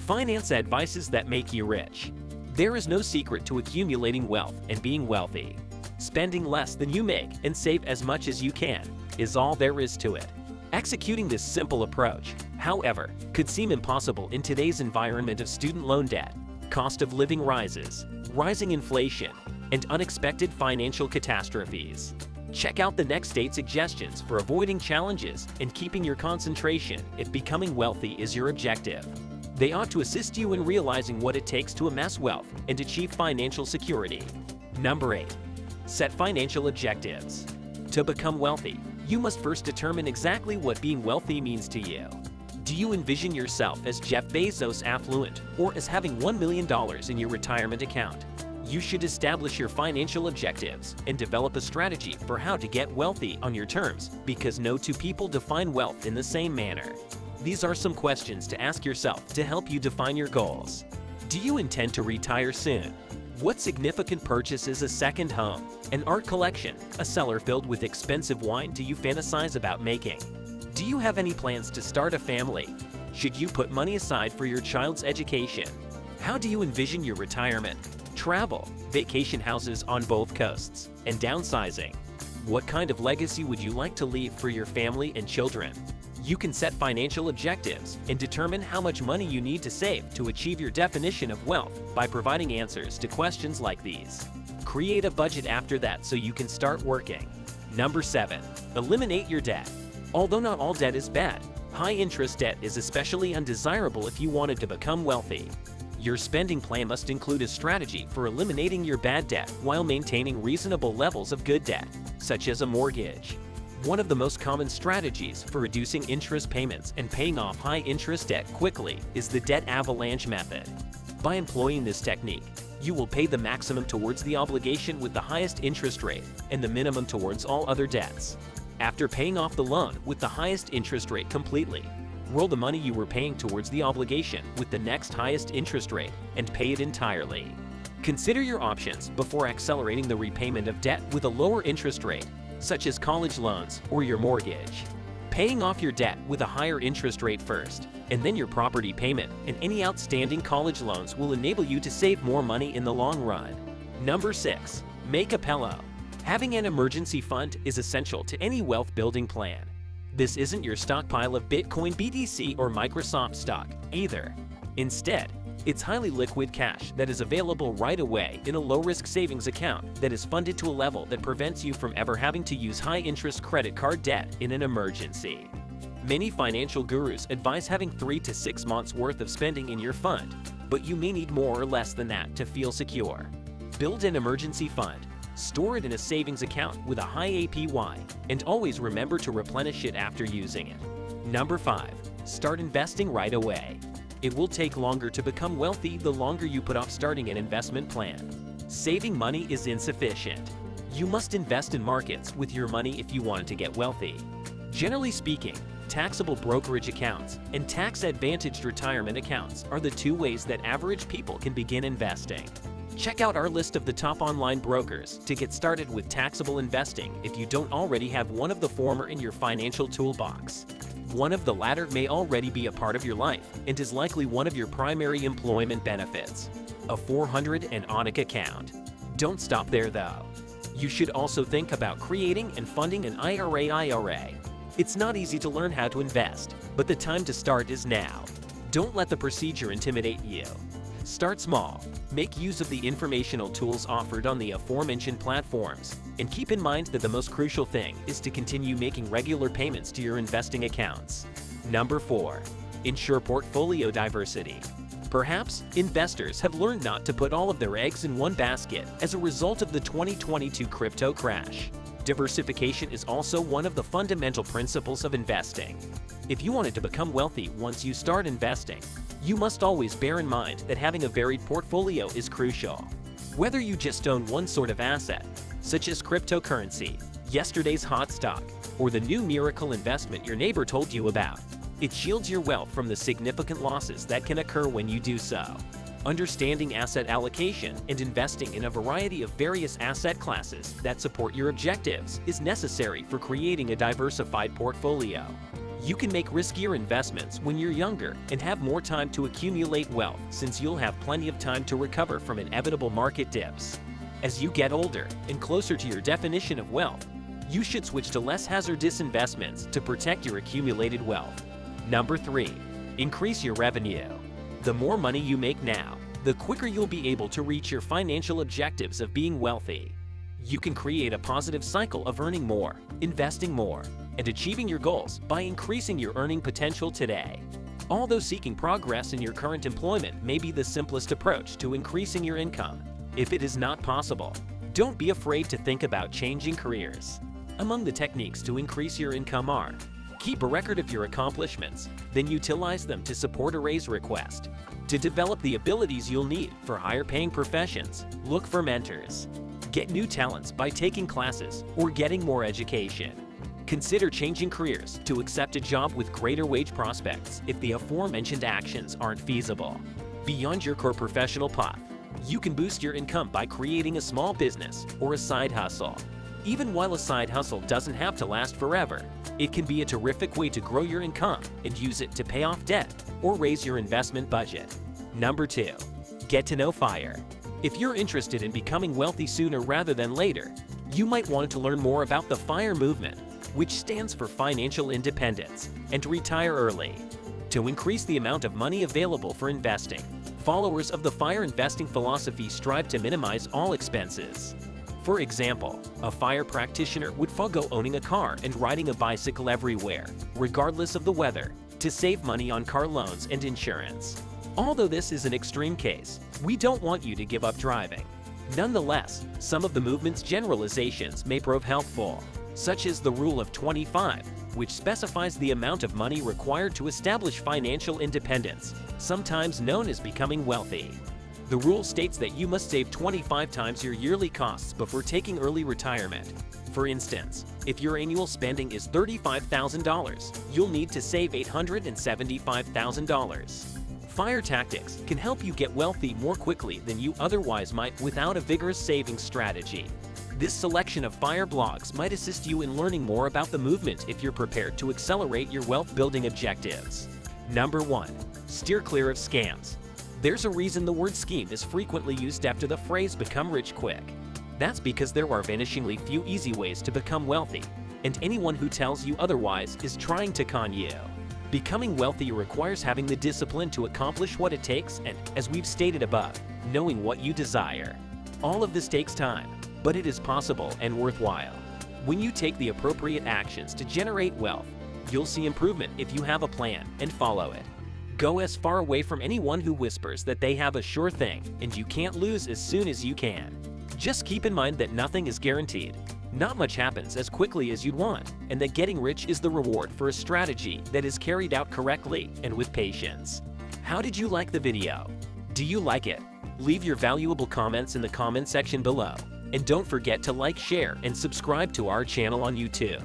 Finance advices that make you rich. There is no secret to accumulating wealth and being wealthy. Spending less than you make and save as much as you can is all there is to it. Executing this simple approach, however, could seem impossible in today's environment of student loan debt, cost of living rises, rising inflation, and unexpected financial catastrophes. Check out the next 8 suggestions for avoiding challenges and keeping your concentration if becoming wealthy is your objective. They ought to assist you in realizing what it takes to amass wealth and achieve financial security. Number 8. Set financial objectives. To become wealthy, you must first determine exactly what being wealthy means to you. Do you envision yourself as Jeff Bezos affluent or as having $1 million in your retirement account? You should establish your financial objectives and develop a strategy for how to get wealthy on your terms, because no two people define wealth in the same manner. These are some questions to ask yourself to help you define your goals. Do you intend to retire soon? What significant purchase is a second home, an art collection, a cellar filled with expensive wine do you fantasize about making? Do you have any plans to start a family? Should you put money aside for your child's education? How do you envision your retirement? Travel, vacation houses on both coasts, and downsizing. What kind of legacy would you like to leave for your family and children? You can set financial objectives and determine how much money you need to save to achieve your definition of wealth by providing answers to questions like these. Create a budget after that so you can start working. Number 7. Eliminate your debt. Although not all debt is bad, high-interest debt is especially undesirable if you wanted to become wealthy. Your spending plan must include a strategy for eliminating your bad debt while maintaining reasonable levels of good debt, such as a mortgage. One of the most common strategies for reducing interest payments and paying off high-interest debt quickly is the debt avalanche method. By employing this technique, you will pay the maximum towards the obligation with the highest interest rate and the minimum towards all other debts. After paying off the loan with the highest interest rate completely, roll the money you were paying towards the obligation with the next highest interest rate and pay it entirely. Consider your options before accelerating the repayment of debt with a lower interest rate, such as college loans or your mortgage. Paying off your debt with a higher interest rate first, and then your property payment and any outstanding college loans will enable you to save more money in the long run. Number 6. Make a pillow. Having an emergency fund is essential to any wealth-building plan. This isn't your stockpile of Bitcoin BTC or Microsoft stock either. Instead, it's highly liquid cash that is available right away in a low-risk savings account that is funded to a level that prevents you from ever having to use high-interest credit card debt in an emergency. Many financial gurus advise having 3 to 6 months worth of spending in your fund, but you may need more or less than that to feel secure. Build an emergency fund. Store it in a savings account with a high APY, and always remember to replenish it after using it. Number 5. Start investing right away. It will take longer to become wealthy the longer you put off starting an investment plan. Saving money is insufficient. You must invest in markets with your money if you want to get wealthy. Generally speaking, taxable brokerage accounts and tax-advantaged retirement accounts are the 2 ways that average people can begin investing. Check out our list of the top online brokers to get started with taxable investing if you don't already have one of the former in your financial toolbox. One of the latter may already be a part of your life and is likely one of your primary employment benefits, a 400 and ONIC account. Don't stop there though. You should also think about creating and funding an IRA. It's not easy to learn how to invest, but the time to start is now. Don't let the procedure intimidate you. Start small, make use of the informational tools offered on the aforementioned platforms, and keep in mind that the most crucial thing is to continue making regular payments to your investing accounts. Number 4. Ensure portfolio diversity. Perhaps investors have learned not to put all of their eggs in one basket as a result of the 2022 crypto crash. Diversification is also one of the fundamental principles of investing. If you wanted to become wealthy once you start investing, you must always bear in mind that having a varied portfolio is crucial. Whether you just own one sort of asset, such as cryptocurrency, yesterday's hot stock, or the new miracle investment your neighbor told you about, it shields your wealth from the significant losses that can occur when you do so. Understanding asset allocation and investing in a variety of various asset classes that support your objectives is necessary for creating a diversified portfolio. You can make riskier investments when you're younger and have more time to accumulate wealth, since you'll have plenty of time to recover from inevitable market dips. As you get older and closer to your definition of wealth, you should switch to less hazardous investments to protect your accumulated wealth. Number 3. Increase your revenue. The more money you make now, the quicker you'll be able to reach your financial objectives of being wealthy. You can create a positive cycle of earning more, investing more, and achieving your goals by increasing your earning potential today. Although seeking progress in your current employment may be the simplest approach to increasing your income, if it is not possible, don't be afraid to think about changing careers. Among the techniques to increase your income are: keep a record of your accomplishments, then utilize them to support a raise request. To develop the abilities you'll need for higher-paying professions, look for mentors. Get new talents by taking classes or getting more education. Consider changing careers to accept a job with greater wage prospects if the aforementioned actions aren't feasible. Beyond your core professional path, you can boost your income by creating a small business or a side hustle. Even while a side hustle doesn't have to last forever, it can be a terrific way to grow your income and use it to pay off debt or raise your investment budget. Number 2. Get to know FIRE. If you're interested in becoming wealthy sooner rather than later, you might want to learn more about the FIRE movement, which stands for Financial Independence, and retire early. To increase the amount of money available for investing, followers of the FIRE investing philosophy strive to minimize all expenses. For example, a FIRE practitioner would forego owning a car and riding a bicycle everywhere, regardless of the weather, to save money on car loans and insurance. Although this is an extreme case, we don't want you to give up driving. Nonetheless, some of the movement's generalizations may prove helpful, such as the Rule of 25, which specifies the amount of money required to establish financial independence, sometimes known as becoming wealthy. The rule states that you must save 25 times your yearly costs before taking early retirement. For instance, if your annual spending is $35,000, you'll need to save $875,000. FIRE tactics can help you get wealthy more quickly than you otherwise might without a vigorous savings strategy. This selection of FIRE blogs might assist you in learning more about the movement if you're prepared to accelerate your wealth-building objectives. Number 1. Steer clear of scams. There's a reason the word scheme is frequently used after the phrase "become rich quick." That's because there are vanishingly few easy ways to become wealthy, and anyone who tells you otherwise is trying to con you. Becoming wealthy requires having the discipline to accomplish what it takes and, as we've stated above, knowing what you desire. All of this takes time, but it is possible and worthwhile. When you take the appropriate actions to generate wealth, you'll see improvement if you have a plan and follow it. Go as far away from anyone who whispers that they have a sure thing and you can't lose as soon as you can. Just keep in mind that nothing is guaranteed. Not much happens as quickly as you'd want, and that getting rich is the reward for a strategy that is carried out correctly and with patience. How did you like the video? Do you like it? Leave your valuable comments in the comment section below. And don't forget to like, share, and subscribe to our channel on YouTube.